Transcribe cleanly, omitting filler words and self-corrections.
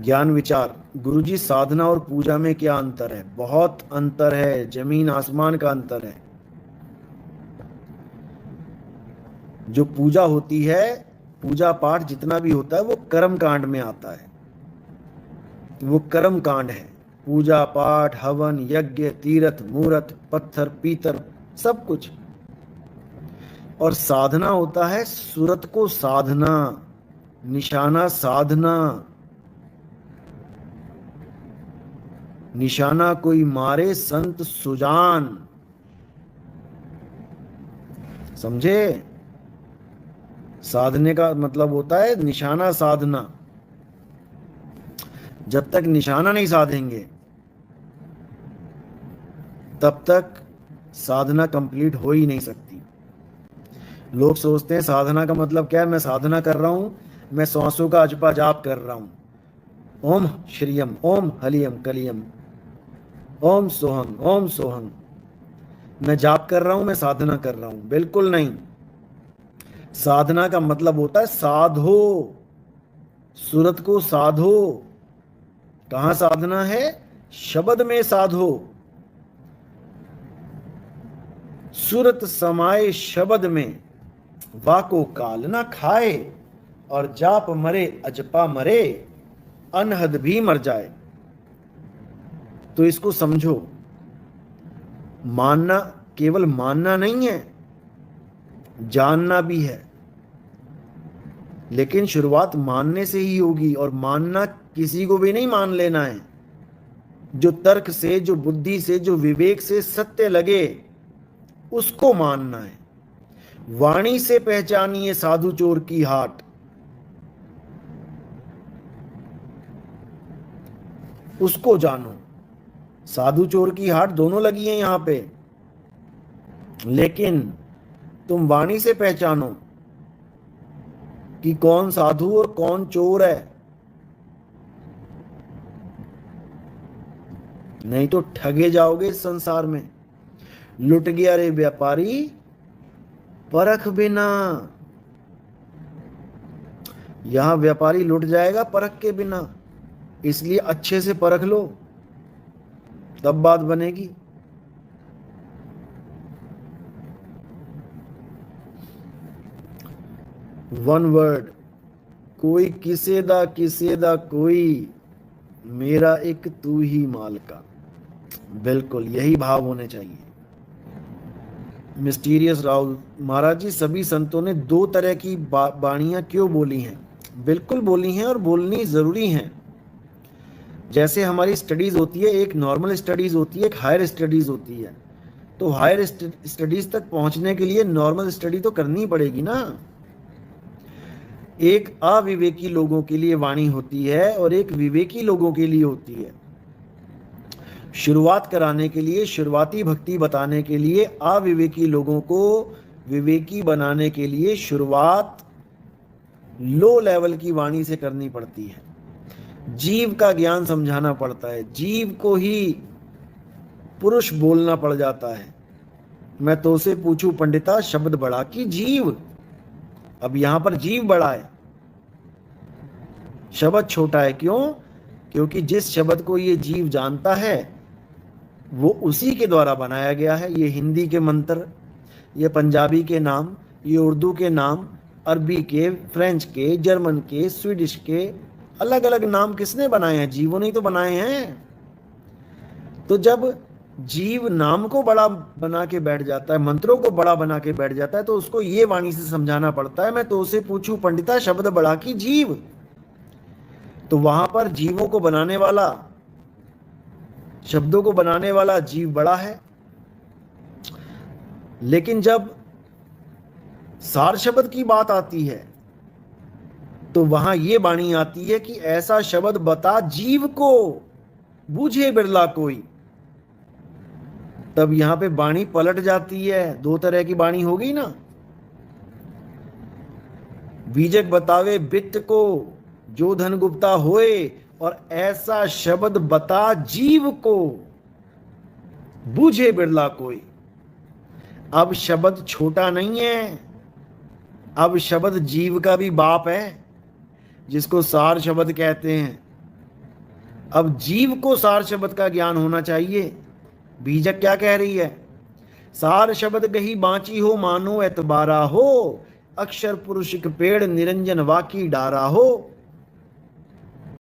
ज्ञान विचार। गुरुजी, साधना और पूजा में क्या अंतर है? बहुत अंतर है, जमीन आसमान का अंतर है। जो पूजा होती है, पूजा पाठ जितना भी होता है वो कर्म कांड में आता है, वो कर्म कांड है। पूजा पाठ, हवन, यज्ञ, तीर्थ, मूर्त, पत्थर, पीतर, सब कुछ। और साधना होता है सुरत को साधना, निशाना साधना। निशाना कोई मारे संत सुजान, समझे? साधने का मतलब होता है निशाना साधना। जब तक निशाना नहीं साधेंगे तब तक साधना कंप्लीट हो ही नहीं सकती। लोग सोचते हैं साधना का मतलब क्या है, मैं साधना कर रहा हूं, मैं सांसों का अजपा जाप कर रहा हूं, ओम श्रियम, ओम हलियम कलियम, ओम सोहम, ओम सोहम, मैं जाप कर रहा हूं, मैं साधना कर रहा हूं। बिल्कुल नहीं। साधना का मतलब होता है साधो, सूरत को साधो। कहां साधना है? शब्द में साधो। सूरत समाये शब्द में, वाको काल ना खाए, और जाप मरे अजपा मरे, अनहद भी मर जाए। तो इसको समझो। मानना केवल मानना नहीं है, जानना भी है। लेकिन शुरुआत मानने से ही होगी, और मानना किसी को भी नहीं मान लेना है। जो तर्क से, जो बुद्धि से, जो विवेक से सत्य लगे उसको मानना है। वाणी से पहचानिए साधु चोर की हाट, उसको जानो। साधु चोर की हाट दोनों लगी है यहां पे, लेकिन तुम वाणी से पहचानो कि कौन साधु और कौन चोर है। नहीं तो ठगे जाओगे इस संसार में। लुट गया रे व्यापारी परख बिना। यहां व्यापारी लुट जाएगा परख के बिना। इसलिए अच्छे से परख लो, तब बात बनेगी। वन वर्ड, कोई किसे दा कोई, मेरा एक तू ही मालका। बिल्कुल यही भाव होने चाहिए। मिस्टीरियस राहुल महाराज जी, सभी संतों ने दो तरह की बाणियां क्यों बोली हैं? बिल्कुल बोली हैं, और बोलनी जरूरी हैं। जैसे हमारी स्टडीज होती है, एक नॉर्मल स्टडीज होती है, एक हायर स्टडीज होती है। तो हायर स्टडीज तक पहुंचने के लिए नॉर्मल स्टडी तो करनी पड़ेगी ना। एक अविवेकी लोगों के लिए वाणी होती है और एक विवेकी लोगों के लिए होती है। शुरुआत कराने के लिए, शुरुआती भक्ति बताने के लिए, अविवेकी लोगों को विवेकी बनाने के लिए शुरुआत लो लेवल की वाणी से करनी पड़ती है। जीव का ज्ञान समझाना पड़ता है, जीव को ही पुरुष बोलना पड़ जाता है। मैं तो से पूछूं पंडिता, शब्द बड़ा कि जीव? अब यहां पर जीव बड़ा है, शब्द छोटा है। क्यों? क्योंकि जिस शब्द को ये जीव जानता है वो उसी के द्वारा बनाया गया है। ये हिंदी के मंत्र, ये पंजाबी के नाम, ये उर्दू के नाम, अरबी के, फ्रेंच के, जर्मन के, स्वीडिश के, अलग अलग नाम किसने बनाए हैं? जीवों ने तो बनाए हैं। तो जब जीव नाम को बड़ा बना के बैठ जाता है, मंत्रों को बड़ा बना के बैठ जाता है, तो उसको ये वाणी से समझाना पड़ता है। मैं तो उसे पूछूं पंडिता, शब्द बड़ा कि जीव? तो वहां पर जीवों को बनाने वाला, शब्दों को बनाने वाला जीव बड़ा है। लेकिन जब सार शब्द की बात आती है तो वहां यह वाणी आती है कि ऐसा शब्द बता जीव को, बूझे बिरला कोई। तब यहां पे वाणी पलट जाती है। दो तरह की वाणी होगी ना। बीजक बतावे बिट्ट को, जो धन गुप्ता होए, और ऐसा शब्द बता जीव को, बूझे बिरला कोई। अब शब्द छोटा नहीं है, अब शब्द जीव का भी बाप है, जिसको सार शब्द कहते हैं। अब जीव को सार शब्द का ज्ञान होना चाहिए। बीजक क्या कह रही है? सार शब्द कही बांची हो, मानो एतबारा हो, अक्षर पुरुषिक पेड़ निरंजन वाकी डारा हो।